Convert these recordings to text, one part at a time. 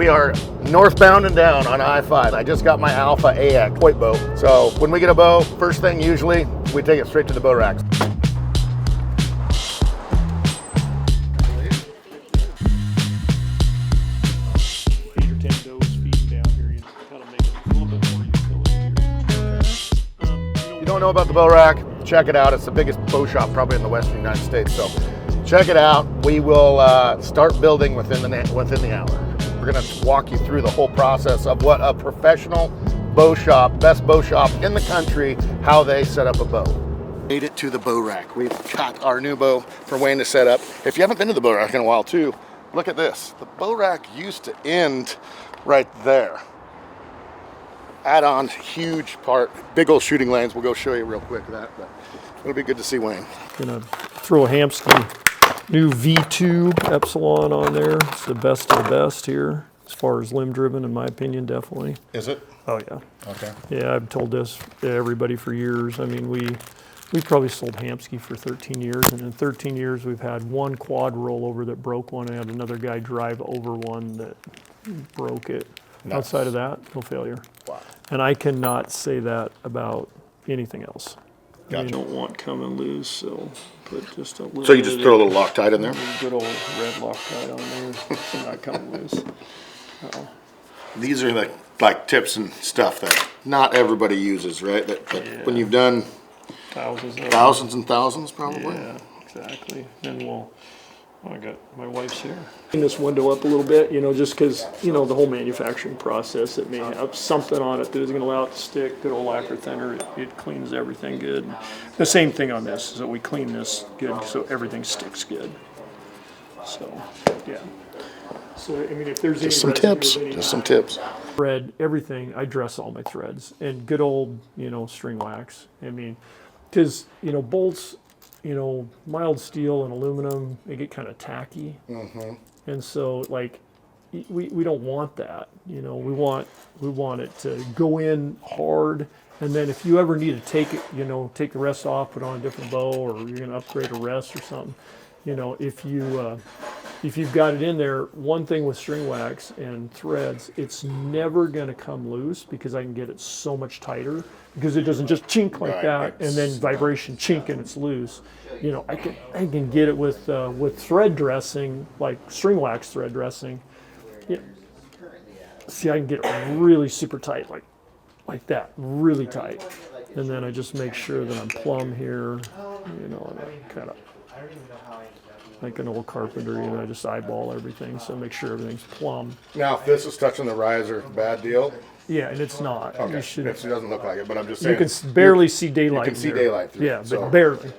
We are northbound and down on I-5. I just got my Alpha AX Hoyt bow. So when we get a bow, first thing usually, we take it straight to the bow racks. If you don't know about the bow rack, check it out. It's the biggest bow shop probably in the Western United States. So check it out. We will start building within the hour. We're going to walk you through the whole process of what a professional bow shop, best bow shop in the country, how they set up a bow. Made it to the bow rack. We've got our new bow for Wayne to set up. If you haven't been to the bow rack in a while too, look at this. The bow rack used to end right there. Add on huge part, big old shooting lanes. We'll go show you real quick that, but it'll be good to see Wayne. Gonna throw a Hamsky new V2 Epsilon on there. It's the best of the best here as far as limb driven, in my opinion, definitely. Is it? Oh yeah. Okay. Yeah, I've told this to everybody for years. I mean, we've probably sold Hamsky for 13 years, and in 13 years we've had one quad rollover that broke one, and had another guy drive over one that broke it. Nice. Outside of that, no failure. Wow. And I cannot say that about anything else. Gotcha. I don't want coming loose, so put just a little. So you just throw a little Loctite in there? Good old red Loctite on there, so not coming loose. These are like tips and stuff that not everybody uses, right? That Yeah. When you've done thousands and thousands, probably. Yeah, exactly. And I got my wife's here. Clean this window up a little bit, just because, the whole manufacturing process, it may have something on it that isn't going to allow it to stick. Good old lacquer thinner, it cleans everything good. The same thing on this, is that we clean this good so everything sticks good. So, yeah. So, I mean, if there's Just some tips. Just some tips. Thread, everything, I dress all my threads. And good old, string wax. I mean, because, bolts, mild steel and aluminum, they get kind of tacky. Mm-hmm. And so, we don't want that. We want it to go in hard. And then if you ever need to take it, take the rest off, put on a different bow, or you're going to upgrade a rest or something, if you've got it in there, one thing with string wax and threads, it's never going to come loose because I can get it so much tighter, because it doesn't just chink like that and then vibration chink and it's loose. I can get it with thread dressing, like string wax thread dressing. Yeah. See, I can get it really super tight, like that, really tight. And then I just make sure that I'm plumb here, and I kind of like an old carpenter, I just eyeball everything, so make sure everything's plumb. Now, if this is touching the riser, bad deal? Yeah, and it's not. Okay, it doesn't look like it, but I'm just saying. You can barely see daylight. You can see daylight through. Yeah, but barely.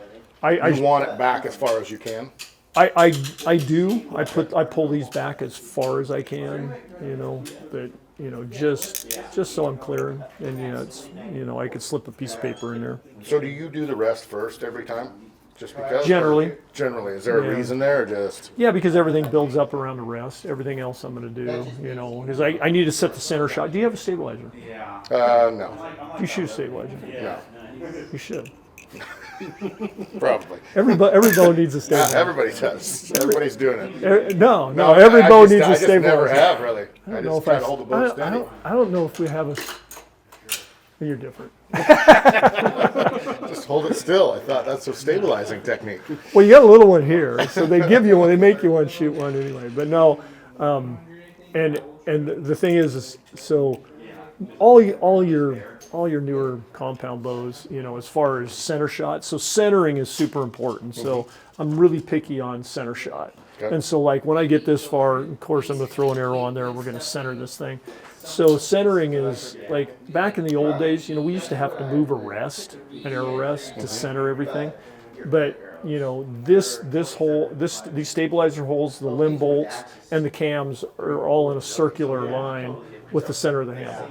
You want it back as far as you can? I do. I pull these back as far as I can, but just so I'm clear, and it's I could slip a piece of paper in there. So do you do the rest first every time? Just because? Generally. Generally. Is there a reason there, or just? Yeah, because everything builds up around the rest. Everything else I'm going to do, because I need to set the center shot. Do you have a stabilizer? No. You shoot a stabilizer? No. You should. Probably. Every bow needs a stabilizer. Everybody does. Everybody's doing it. No, every bow needs a stabilizer. I just never have, really. I just try to hold the bow steady. I don't know if we have a... You're different. Just hold it still. I thought that's a stabilizing technique. Well, you got a little one here, so they give you one. They make you one, shoot one anyway. But no, and the thing is so all your newer compound bows, as far as center shot. So centering is super important. So I'm really picky on center shot. Okay. And so when I get this far, of course I'm going to throw an arrow on there. We're going to center this thing. So centering is back in the old days, we used to have to move an arrow rest to center everything. But these stabilizer holes, the limb bolts, and the cams are all in a circular line with the center of the handle.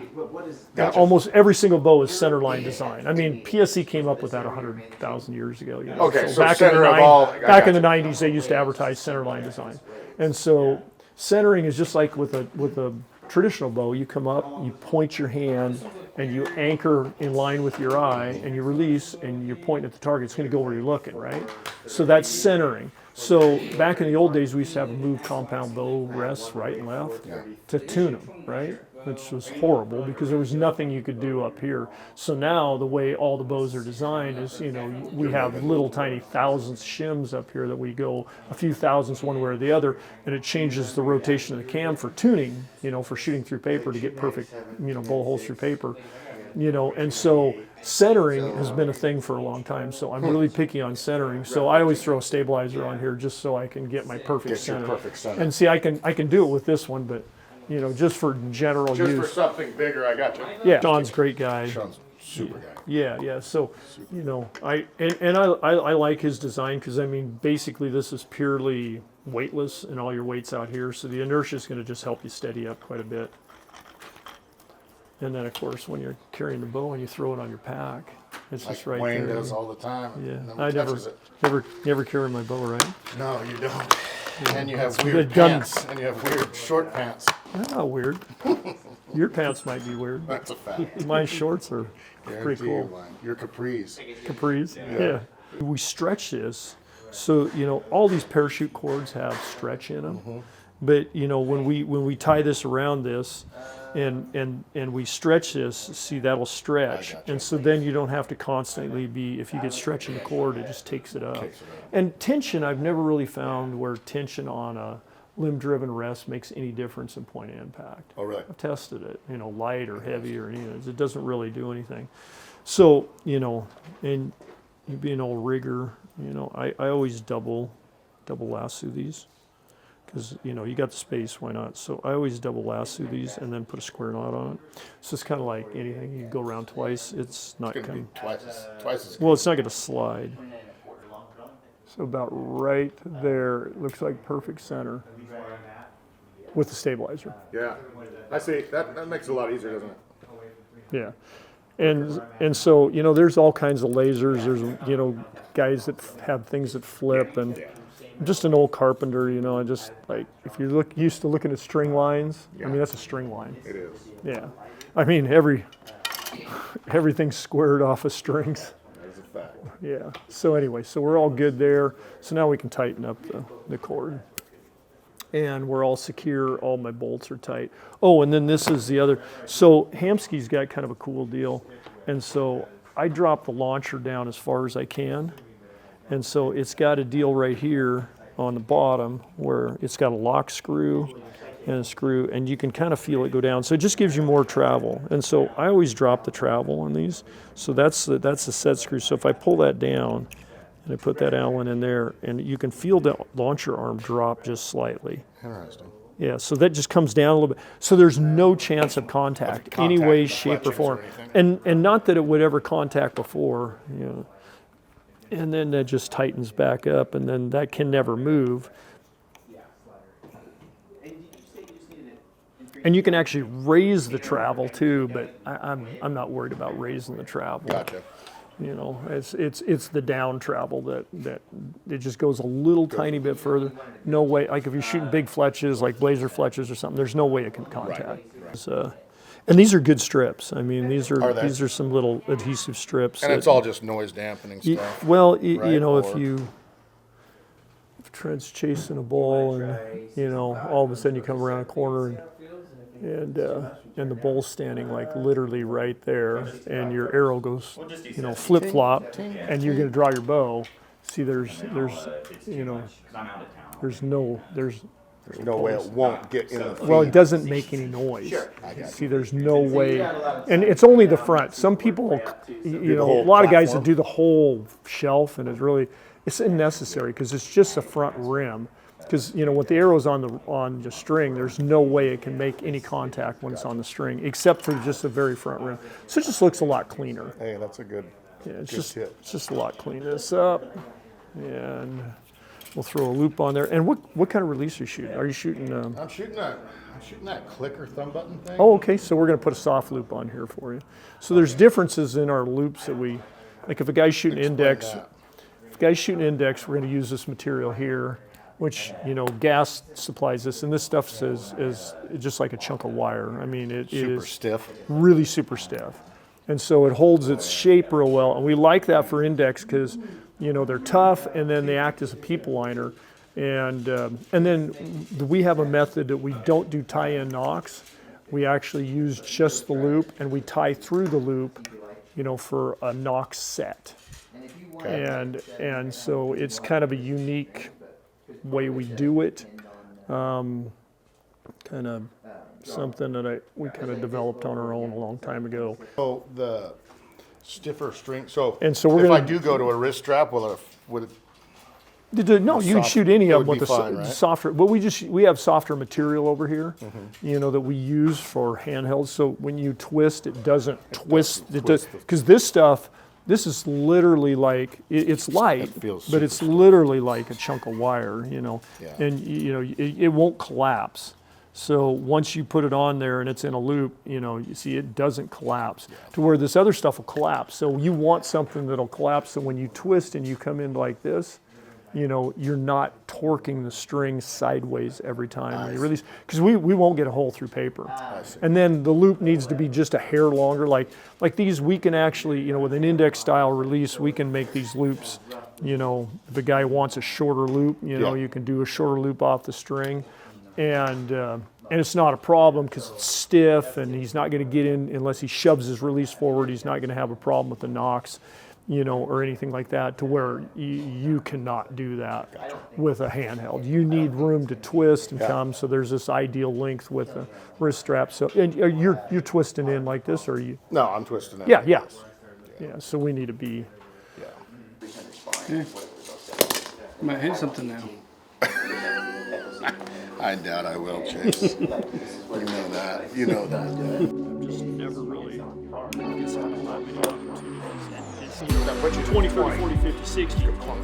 Gotcha. Almost every single bow is center line design. I mean, PSE came up with that 100,000 years ago. Okay, so back center of all. Back in the 90s, they used to advertise center line design, and so centering is just like with a traditional bow. You come up, you point your hand, and you anchor in line with your eye, and you release, and you're pointing at the target, it's going to go where you're looking, right? So that's centering. So back in the old days, we used to have a move compound bow rests right and left to tune them, right? Which was horrible because there was nothing you could do up here. So now the way all the bows are designed is, you know, we have little tiny thousandths shims up here that we go a few thousandths one way or the other, and it changes the rotation of the cam for tuning, you know, for shooting through paper to get perfect, you know, bow holes through paper. You know, and so centering has been a thing for a long time. So I'm really picky on centering. So I always throw a stabilizer on here just so I can get my perfect center. And see, I can do it with this one, but you know, just for general use. Just for something bigger, I got you. Yeah, Sean's a great guy. Sean's super guy. Yeah. So, you know, I like his design because I mean, basically this is purely weightless and all your weight's out here. So the inertia is going to just help you steady up quite a bit. And then, of course, when you're carrying the bow and you throw it on your pack, it's just right Wayne there. does all the time. Yeah, No I one never carry my bow, right? No, you don't. And you have Good weird guns. pants. And you have weird short pants. That's not weird. Your pants might be weird. That's a fact. My shorts are pretty cool. Your capris. Capris. Yeah. We stretch this, so you know all these parachute cords have stretch in them. But you know when we tie this around this, and we stretch this, see that'll stretch, and so then you don't have to constantly be. If you get stretching the cord, it just takes it up. And tension, I've never really found where tension on a limb-driven rest makes any difference in point of impact. Oh, really? I've tested it. You know, light or heavy or anything, it doesn't really do anything. So you know, and you being an old rigger, you know, I always double lasso these. Because, you know, you got the space, why not? So I always double lasso these and then put a square knot on it. So it's kind of like anything. You go around twice, it's not It's going to be twice as good. well, it's not going to slide. So about right there, it looks like perfect center with the stabilizer. Yeah. I see. That makes it a lot easier, doesn't it? Yeah. And so, you know, there's all kinds of lasers. There's, you know, guys that have things that flip, and I'm just an old carpenter, you know. I just like, if you're used to looking at string lines, I mean, that's a string line. It is. Yeah. I mean, everything's squared off of strings. That is a fact. Yeah. So anyway, so we're all good there. So now we can tighten up the cord. And we're all secure. All my bolts are tight. Oh, and then this is the other. So Hamsky's got kind of a cool deal. And so I drop the launcher down as far as I can. And so it's got a deal right here on the bottom where it's got a lock screw and a screw, and you can kind of feel it go down. So it just gives you more travel. And so I always drop the travel on these. So that's the set screw. So if I pull that down and I put that Allen in there, and you can feel the launcher arm drop just slightly. Interesting. Yeah, so that just comes down a little bit. So there's no chance of contact any way, shape, or form. And not that it would ever contact before, you know. And then that just tightens back up, and then that can never move. And you can actually raise the travel too, but I'm not worried about raising the travel. Gotcha. You know, it's the down travel that it just goes a little tiny bit further. No way, like if you're shooting big fletches, like blazer fletches or something, there's no way it can contact. Right. And these are good strips. I mean, these are some little adhesive strips. And it's all just noise dampening stuff. Well, right? You know, if Trent's chasing a bull, and you know, all of a sudden you come around a corner and the bull's standing like literally right there, and your arrow goes, you know, flip flop, and you're going to draw your bow. See, there's you know, there's no way it won't get in the feed. Well, it doesn't make any noise. See, there's no way, and it's only the front. Some people, you know, a lot of guys that do the whole shelf, and it's unnecessary because it's just a front rim. Because, you know, with the arrows on the string, there's no way it can make any contact when it's on the string, except for just the very front rim. So it just looks a lot cleaner. Hey, that's a good tip. It's just a lot. Clean this up, and we'll throw a loop on there. And what kind of release are you shooting? Are you shooting? I'm shooting that clicker thumb button thing. Oh, okay. So we're going to put a soft loop on here for you. So there's differences in our loops that like if a guy's shooting index, we're going to use this material here. which, you know, gas supplies this, and this stuff is just like a chunk of wire. I mean, it is stiff. really super stiff. And so it holds its shape real well. And we like that for index because, you know, they're tough and then they act as a people liner. And then we have a method that we don't do tie-in nocks. We actually use just the loop and we tie through the loop, you know, for a nock set. Okay. And so it's kind of a unique way we do it. Kind of something that we kind of developed on our own a long time ago. So the stiffer string. So, we're if I do go to a wrist strap, would it? No, you can shoot any of them with the softer. But we have softer material over here, you know, that we use for handhelds. So when you twist, it doesn't twist. It does because this stuff. This is literally like it's light, but it's literally like a chunk of wire, you know. Yeah. And you know it won't collapse. So once you put it on there and it's in a loop, you know, you see it doesn't collapse to where this other stuff will collapse. So you want something that'll collapse. So when you twist and you come in like this, you know, you're not torquing the string sideways every time you release, because we won't get a hole through paper. And then the loop needs to be just a hair longer. Like these, we can actually, you know, with an index style release, we can make these loops, you know, if a guy wants a shorter loop, you know, you can do a shorter loop off the string. And it's not a problem because it's stiff and he's not going to get in unless he shoves his release forward. He's not going to have a problem with the nocks, you know, or anything like that, to where you cannot do that with a handheld. You need room to twist and come, so there's this ideal length with the wrist strap. So, and you're twisting in like this, or are you? No, I'm twisting in. Yeah. So we need to be. Yeah. Might hit something now. I doubt I will, Chase. You know that. You know that. Just never really gets out of that many opportunities. But you're 20, 40, 40, 50, 60. Clunk.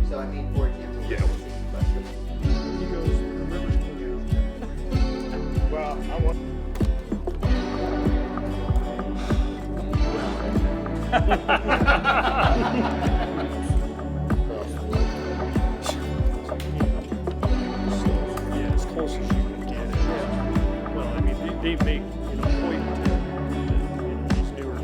So I mean, for example, he goes, well, I want. Yeah, as close as you can get it. Well, I mean, they make, you know, Hoyt, you know, these newer.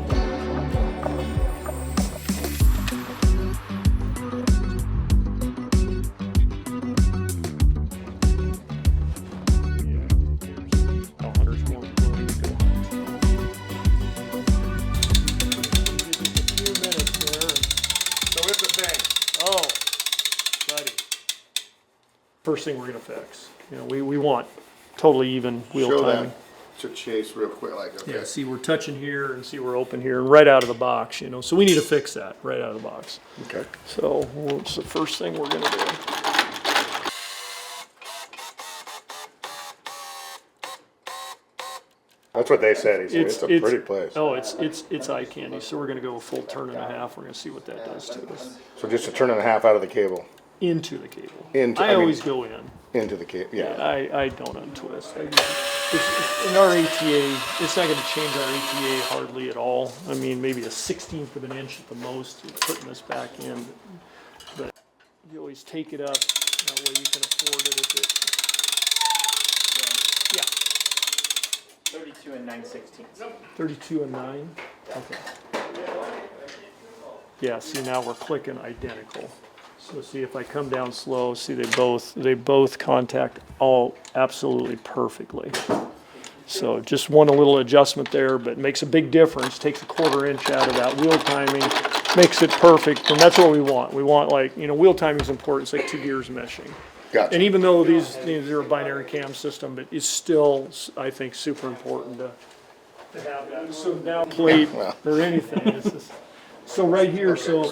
First thing we're going to fix. You know, we want totally even wheel timing. Show that to Chase real quick, like, okay. Yeah, see we're touching here and see we're open here and right out of the box, you know. So we need to fix that right out of the box. Okay. So what's the first thing we're going to do? That's what they said. He said it's a pretty place. Oh, it's eye candy. So we're going to go a full turn and a half. We're going to see what that does to us. So just a turn and a half out of the cable. Into the cable. I always go in. Into the cable, yeah. I don't untwist. In our ATA, it's not going to change our ATA hardly at all. I mean, maybe a 16th of an inch at the most, putting this back in. But you always take it up. That way you can afford it. If it. Yeah. 32 and 9/16. 32 and 9? Okay. Yeah, see now we're clicking identical. So see if I come down slow, see they both contact all absolutely perfectly. So just one little adjustment there, but makes a big difference, takes a 1/4 inch out of that wheel timing, makes it perfect, and that's what we want. We want, like, you know, wheel timing is important. It's like 2 gears meshing. Gotcha. And even though these are a binary cam system, but it's still, I think, super important to have that. So now plate or anything. It's just, so right here, so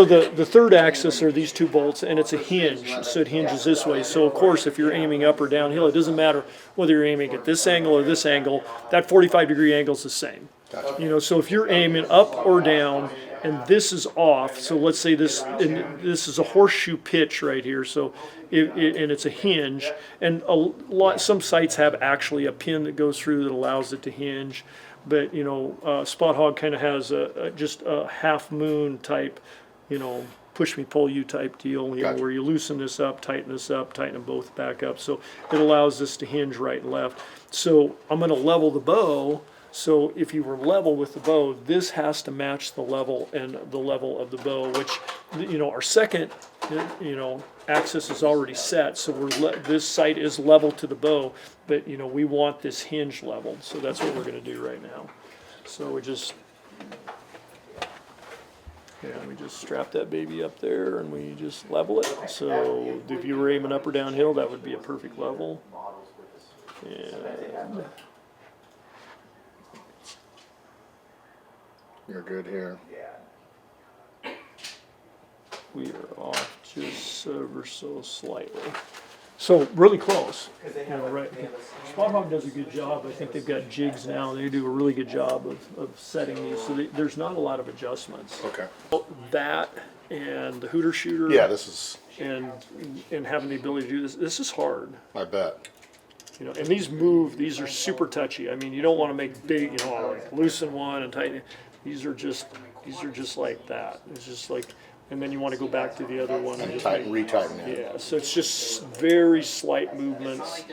the third axis are these 2 bolts, and it's a hinge, so it hinges this way. So of course, if you're aiming up or downhill, it doesn't matter whether you're aiming at this angle or this angle. That 45-degree angle is the same. Gotcha. You know, so if you're aiming up or down, and this is off. So let's say this is a horseshoe pitch right here. So and it's a hinge, and some sites have actually a pin that goes through that allows it to hinge. But you know, Spot Hogg kind of has just a half moon type, you know, push me pull you type deal, you know, where you loosen this up, tighten them both back up. So it allows this to hinge right and left. So I'm going to level the bow. So if you were level with the bow, this has to match the level and the level of the bow, which, you know, our second, you know, axis is already set. So this sight is level to the bow, but you know, we want this hinge leveled. So that's what we're going to do right now. So we just strap that baby up there and we just level it. So if you were aiming up or downhill, that would be a perfect level. And You're good here. we are off just ever so slightly. So really close. You know, right. Spot Hogg does a good job. I think they've got jigs now. They do a really good job of setting these. So there's not a lot of adjustments. Okay. That and the hooter shooter. Yeah, this is. And having the ability to do this. This is hard. I bet. You know, and these move. These are super touchy. I mean, you don't want to make big. You know, like loosen one and tighten it. These are just like that. It's just like. And then you want to go back to the other one and just retighten it. Yeah, so it's just very slight movements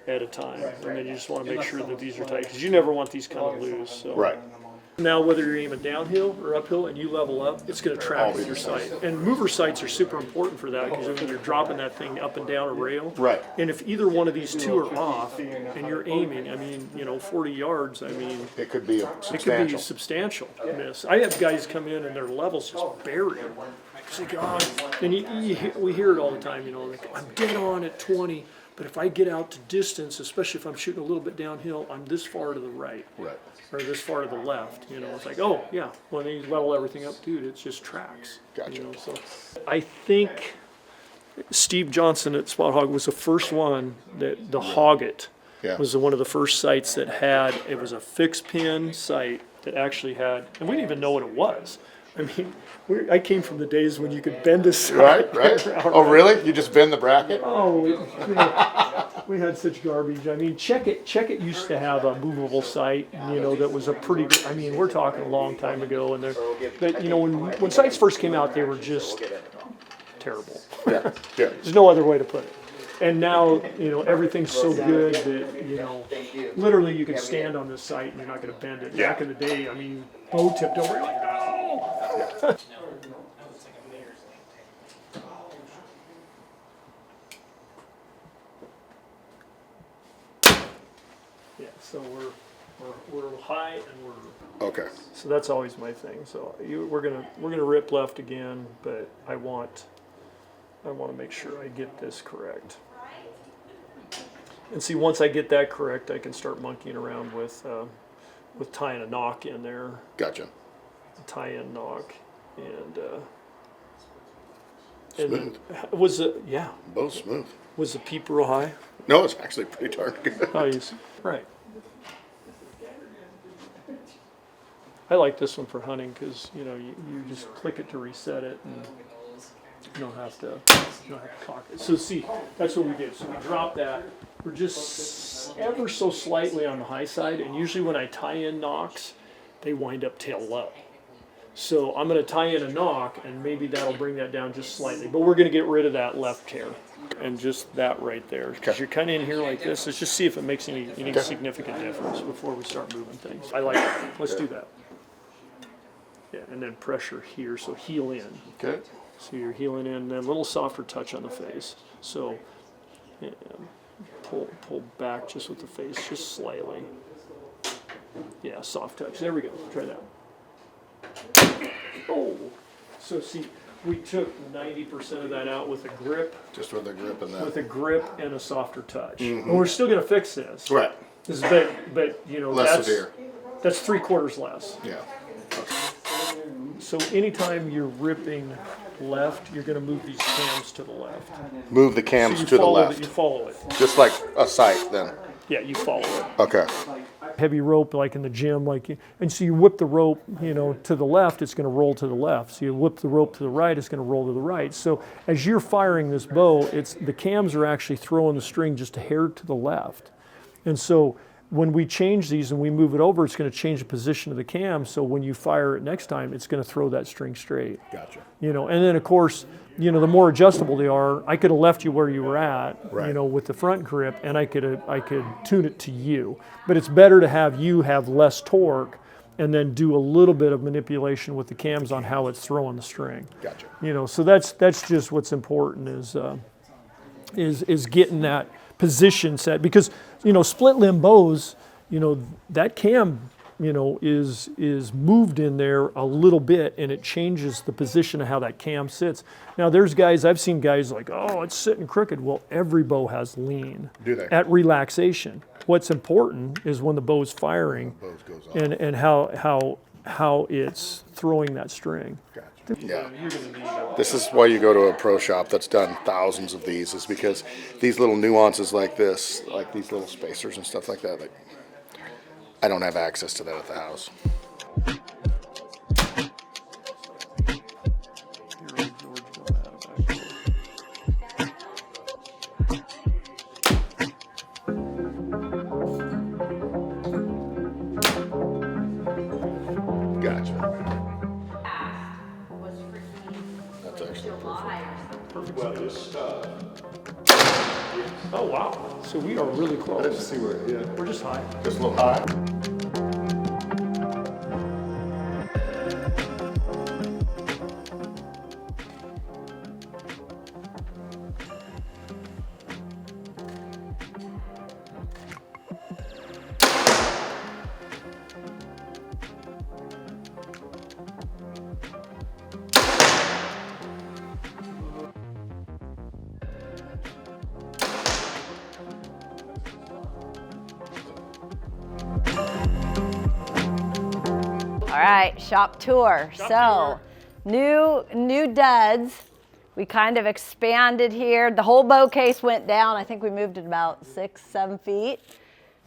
at a time, and then you just want to make sure that these are tight because you never want these kind of loose. So. Right. Now, whether you're aiming downhill or uphill and you level up, it's going to track with your sight. And mover sights are super important for that because when you're dropping that thing up and down a rail. Right. And if either one of these two are off and you're aiming, I mean, you know, 40 yards, I mean. It could be substantial. It could be a substantial miss. I have guys come in and their levels just buried. It's like, oh, and we hear it all the time, you know, like, I'm dead on at 20, but if I get out to distance, especially if I'm shooting a little bit downhill, I'm this far to the right. Right. Or this far to the left, you know, it's like, oh yeah, when you level everything up, dude, it's just tracks. Gotcha. You know, so I think Steve Johnson at Spot Hogg was the first one that the Hogg was one of the first sites that had, it was a fixed pin site that actually had, and we didn't even know what it was. I mean, I came from the days when you could bend a sight. Right. Oh, really? You just bend the bracket? Oh, we had such garbage. I mean, Check It used to have a movable sight, you know, that was a pretty good, I mean, we're talking a long time ago, and but you know, when sights first came out, they were just terrible. Yeah. There's no other way to put it. And now, you know, everything's so good that, you know, literally you can stand on this sight and you're not going to bend it. Back in the day, I mean, bow tipped over, you're like, no! Yeah, so we're high and we're. Okay. So that's always my thing. So we're gonna rip left again, but I want to make sure I get this correct. And see, once I get that correct, I can start monkeying around with tying a knock in there. Gotcha. Tie-in knock, and Smooth. Was it? Yeah. Both smooth. Was the peep real high? No, it's actually pretty darn good. Oh, yes. Right. I like this one for hunting because you know you just click it to reset it, and you don't have to cock it. So see, that's what we did. So we drop that. We're just ever so slightly on the high side, and usually when I tie in knocks, they wind up tail low. So I'm going to tie in a knock, and maybe that'll bring that down just slightly. But we're going to get rid of that left hair, and just that right there. Because you're kind of in here like this. Let's just see if it makes any significant difference before we start moving things. I like it. Let's do that. Yeah, and then pressure here, so heel in. Okay. So you're heeling in, and then a little softer touch on the face. So yeah, pull back just with the face, just slightly. Yeah, soft touch. There we go. Try that. Oh, so see, we took 90% of that out with a grip. Just with a grip and that. With a grip and a softer touch. Mm-hmm. And we're still going to fix this. Right. This is but you know, less severe. That's 3/4 less. Yeah. Okay. So anytime you're ripping left, you're going to move these cams to the left. Move the So cams you to the follow left. You follow it. Just like a sight then. Yeah, you follow it. Okay. Heavy rope like in the gym, and so you whip the rope, to the left, it's going to roll to the left. So you whip the rope to the right, it's going to roll to the right. So as you're firing this bow, the cams are actually throwing the string just a hair to the left. And so when we change these and we move it over, it's going to change the position of the cam. So when you fire it next time, it's going to throw that string straight. Gotcha. And then of course, the more adjustable they are, I could have left you where you were at, Right. with the front grip, and I could tune it to you. But it's better to have you have less torque and then do a little bit of manipulation with the cams on how it's throwing the string. Gotcha. So that's just what's important is getting that position set, because split limb bows, that cam is moved in there a little bit, and it changes the position of how that cam sits. Now I've seen guys like, oh, it's sitting crooked. Well, every bow has lean. Do they? At relaxation. What's important is when the bow's firing and how it's throwing that string. Gotcha. Yeah. This is why you go to a pro shop that's done thousands of these, is because these little nuances like this, like these little spacers and stuff like that, I don't have access to that at the house. Gotcha. That's actually perfect. Oh wow! So we are really close. Let's see where, yeah. We're just high. Just a little high. All right, shop tour. New duds. We kind of expanded here. The whole bow case went down. I think we moved it about 6-7 feet.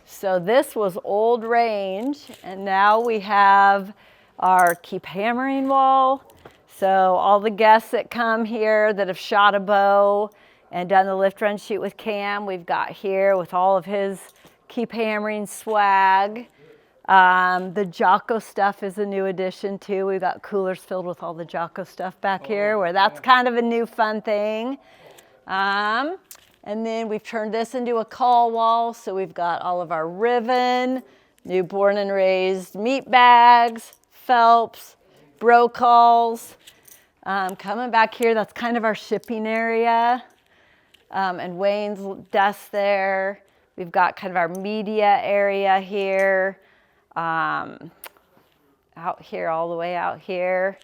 So this was old range, and now we have our keep hammering wall. So all the guests that come here that have shot a bow and done the lift, run, shoot with Cam, we've got here with all of his keep hammering swag. The Jocko stuff is a new addition too. We've got coolers filled with all the Jocko stuff back here, where that's kind of a new fun thing. And then we've turned this into a call wall. So we've got all of our Riven, new born and raised meat bags, Phelps, bro calls. Coming back here, that's kind of our shipping area. And Wayne's desk there. We've got kind of our media area here. Out here, all the way out here.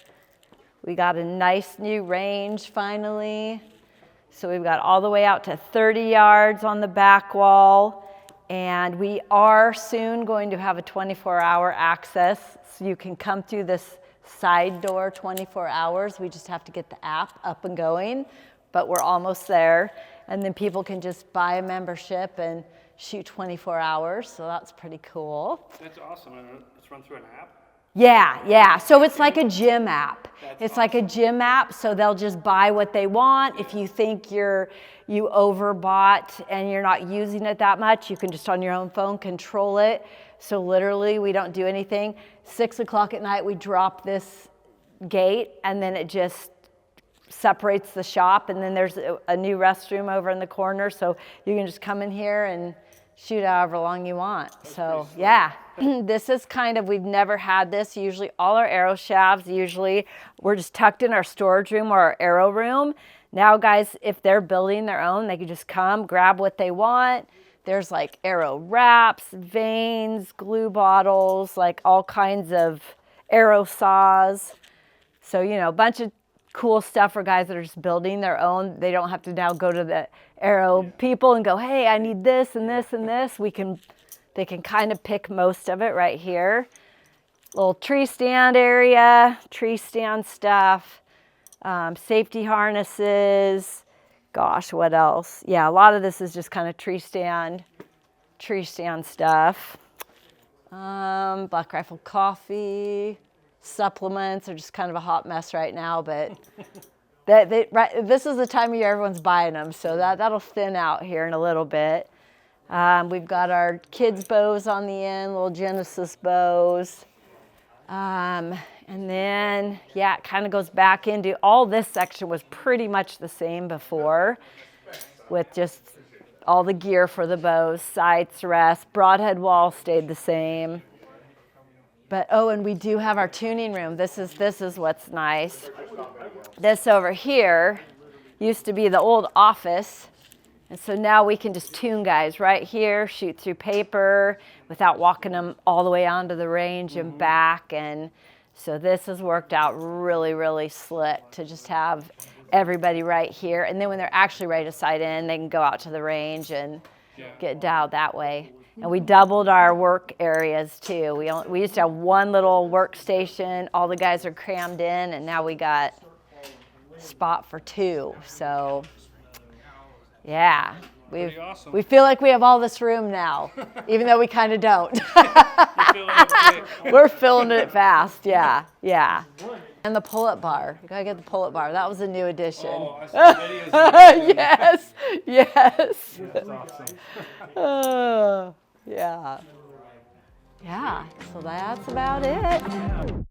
We got a nice new range finally. So we've got all the way out to 30 yards on the back wall. And we are soon going to have a 24-hour access. So you can come through this side door 24 hours. We just have to get the app up and going, but we're almost there. And then people can just buy a membership and shoot 24 hours. So that's pretty cool. That's awesome. It's run through an app? Yeah. So it's like a gym app. It's like a gym app, so they'll just buy what they want. If you think you overbought and you're not using it that much, you can just on your own phone control it. So literally, we don't do anything. 6 o'clock at night, we drop this gate, and then it just separates the shop, and then there's a new restroom over in the corner, so you can just come in here and shoot however long you want. So yeah, this is kind of, we've never had this. Usually all our arrow shafts, we're just tucked in our storage room or our arrow room. Now guys, if they're building their own, they can just come grab what they want. There's like arrow wraps, vanes, glue bottles, like all kinds of arrow saws. So, a bunch of cool stuff for guys that are just building their own. They don't have to now go to the arrow people and go, hey, I need this and this and this. They can kind of pick most of it right here. Little tree stand area, tree stand stuff. Safety harnesses. Gosh, what else? Yeah, a lot of this is just kind of tree stand stuff. Black Rifle coffee, supplements are just kind of a hot mess right now, but this is the time of year everyone's buying them, so that'll thin out here in a little bit. We've got our kids' bows on the end, little Genesis bows. And then, yeah, it kind of goes back into, all this section was pretty much the same before, with just all the gear for the bows, sights, rest, broadhead wall stayed the same. But, oh, and we do have our tuning room. This is what's nice. This over here used to be the old office. And so now we can just tune guys right here, shoot through paper without walking them all the way onto the range and back. And so this has worked out really, really slick to just have everybody right here. And then when they're actually ready to sight in, they can go out to the range and get dialed that way. And we doubled our work areas too. We used to have one little workstation. All the guys are crammed in, and now we got spot for two. So yeah, we feel like we have all this room now, even though we kind of don't. We're filling it fast, yeah. And the pull-up bar. You gotta get the pull-up bar. That was a new addition. Oh, I saw videos. Yes. That's awesome. Yeah. So that's about it.